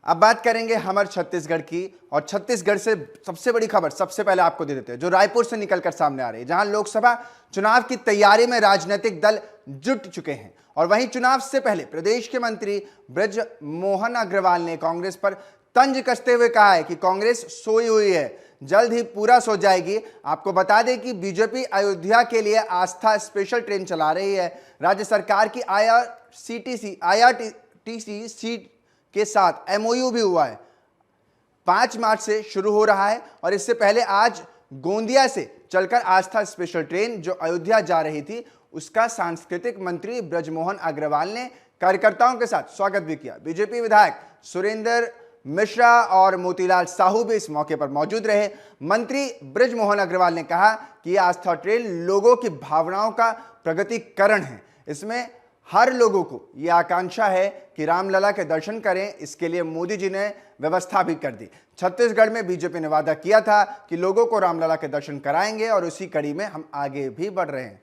अब बात करेंगे हमारे छत्तीसगढ़ की, और छत्तीसगढ़ से सबसे बड़ी खबर सबसे पहले आपको दे देते हैं जो रायपुर से निकलकर सामने आ रही है, जहां लोकसभा चुनाव की तैयारी में राजनीतिक दल जुट चुके हैं। और वहीं चुनाव से पहले प्रदेश के मंत्री ब्रज मोहन अग्रवाल ने कांग्रेस पर तंज कसते हुए कहा है कि कांग्रेस सोई हुई है, जल्द ही पूरा सो जाएगी। आपको बता दें कि बीजेपी अयोध्या के लिए आस्था स्पेशल ट्रेन चला रही है। राज्य सरकार की आईआरटीसी सीट के साथ एमओयू भी हुआ है। 5 मार्च से शुरू हो रहा है और इससे पहले आज गोंदिया से चलकर आस्था स्पेशल ट्रेन जो अयोध्या जा रही थी उसका सांस्कृतिक मंत्री ब्रजमोहन अग्रवाल ने कार्यकर्ताओं के साथ स्वागत भी किया। बीजेपी विधायक सुरेंद्र मिश्रा और मोतीलाल साहू भी इस मौके पर मौजूद रहे। मंत्री ब्रजमोहन अग्रवाल ने कहा कि यह आस्था ट्रेन लोगों की भावनाओं का प्रगतिकरण है। इसमें हर लोगों को यह आकांक्षा है कि रामलला के दर्शन करें, इसके लिए मोदी जी ने व्यवस्था भी कर दी। छत्तीसगढ़ में बीजेपी ने वादा किया था कि लोगों को रामलला के दर्शन कराएंगे और उसी कड़ी में हम आगे भी बढ़ रहे हैं।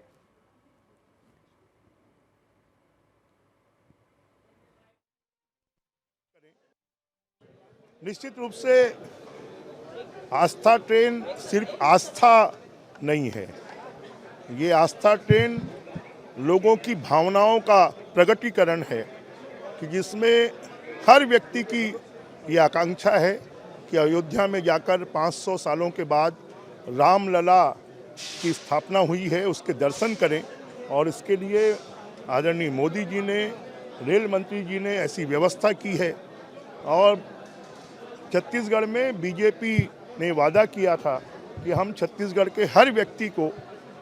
निश्चित रूप से आस्था ट्रेन सिर्फ आस्था नहीं है, ये आस्था ट्रेन लोगों की भावनाओं का प्रगटीकरण है कि जिसमें हर व्यक्ति की ये आकांक्षा है कि अयोध्या में जाकर 500 सालों के बाद रामलला की स्थापना हुई है, उसके दर्शन करें। और इसके लिए आदरणीय मोदी जी ने, रेल मंत्री जी ने ऐसी व्यवस्था की है। और छत्तीसगढ़ में बीजेपी ने वादा किया था कि हम छत्तीसगढ़ के हर व्यक्ति को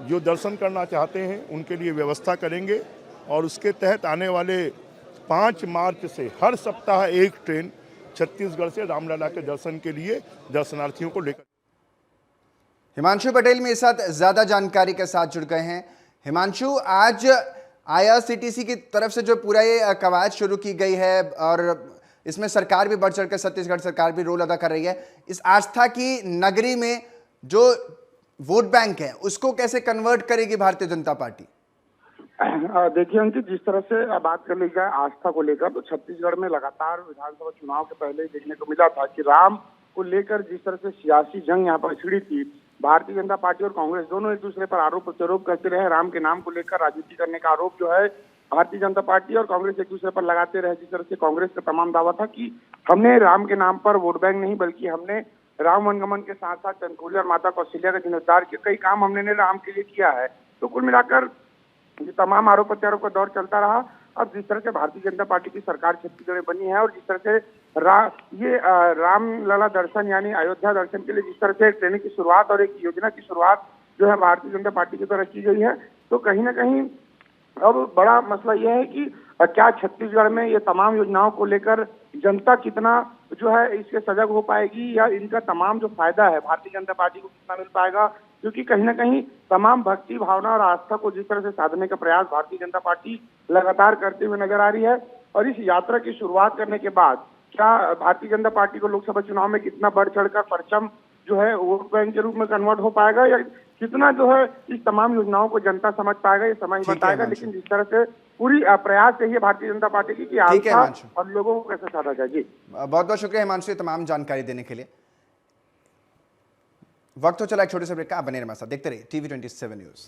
जो दर्शन करना चाहते हैं उनके लिए व्यवस्था करेंगे। और उसके तहत आने वाले 5 मार्च से हर सप्ताह एक ट्रेन छत्तीसगढ़ से रामलला के दर्शन के लिए दर्शनार्थियों को लेकर। हिमांशु पटेल मेरे साथ ज्यादा जानकारी के साथ जुड़ गए हैं। हिमांशु, आज आईआरसीटीसी की तरफ से जो पूरा ये कवायद शुरू की गई है और इसमें सरकार भी बढ़ चढ़कर, छत्तीसगढ़ सरकार भी रोल अदा कर रही है, इस आस्था की नगरी में जो वोट बैंक है उसको कैसे कन्वर्ट करेगी भारतीय जनता पार्टी? देखिए अंकित, जिस तरह से बात कर ली जाए आस्था को लेकर, तो छत्तीसगढ़ में लगातार विधानसभा चुनाव के पहले ही देखने को मिला था कि राम को लेकर जिस तरह से सियासी जंग यहाँ पर छिड़ी थी, भारतीय जनता पार्टी और कांग्रेस दोनों एक दूसरे पर आरोप प्रत्यारोप करते रहे। राम के नाम को लेकर राजनीति करने का आरोप जो है भारतीय जनता पार्टी और कांग्रेस एक दूसरे पर लगाते रहे। जिस तरह से कांग्रेस का तमाम दावा था कि हमने राम के नाम पर वोट बैंक नहीं, बल्कि हमने राम वनगमन के साथ साथ चंदखोली और माता कौशल्या का जीर्णोद्धार के कई काम हमने राम के लिए किया है। तो कुल मिलाकर ये तमाम आरोप प्रत्यारोप का दौर चलता रहा। अब जिस तरह से भारतीय जनता पार्टी की सरकार छत्तीसगढ़ में बनी है और जिस तरह से रामलला दर्शन यानी अयोध्या दर्शन के लिए जिस तरह से ट्रेनिंग की शुरुआत और एक योजना की शुरुआत जो है भारतीय जनता पार्टी की तरह की गई है, तो कहीं ना कहीं अब बड़ा मसला यह है कि क्या छत्तीसगढ़ में ये तमाम योजनाओं को लेकर जनता कितना जो है इससे सजग हो पाएगी, या इनका तमाम जो फायदा है भारतीय जनता पार्टी को कितना मिल पाएगा। क्योंकि कहीं ना कहीं तमाम भक्ति भावना और आस्था को जिस तरह से साधने का प्रयास भारतीय जनता पार्टी लगातार करते हुए नजर आ रही है, और इस यात्रा की शुरुआत करने के बाद क्या भारतीय जनता पार्टी को लोकसभा चुनाव में कितना बढ़ चढ़कर परचम जो है वोट बैंक के रूप में कन्वर्ट हो पाएगा, या कितना जो है इस तमाम योजनाओं को जनता समझ पाएगा, ये समय ही बताएगा। लेकिन जिस तरह से पूरी प्रयास चाहिए भारतीय जनता पार्टी की कि आस्था और लोगों को कैसे साधा जाए। जी बहुत बहुत शुक्रिया हिमांशु तमाम जानकारी देने के लिए। वक्त हो चला एक छोटे से ब्रेक का, आप बने रहिए हमारे साथ, देखते रहिए TV27 न्यूज।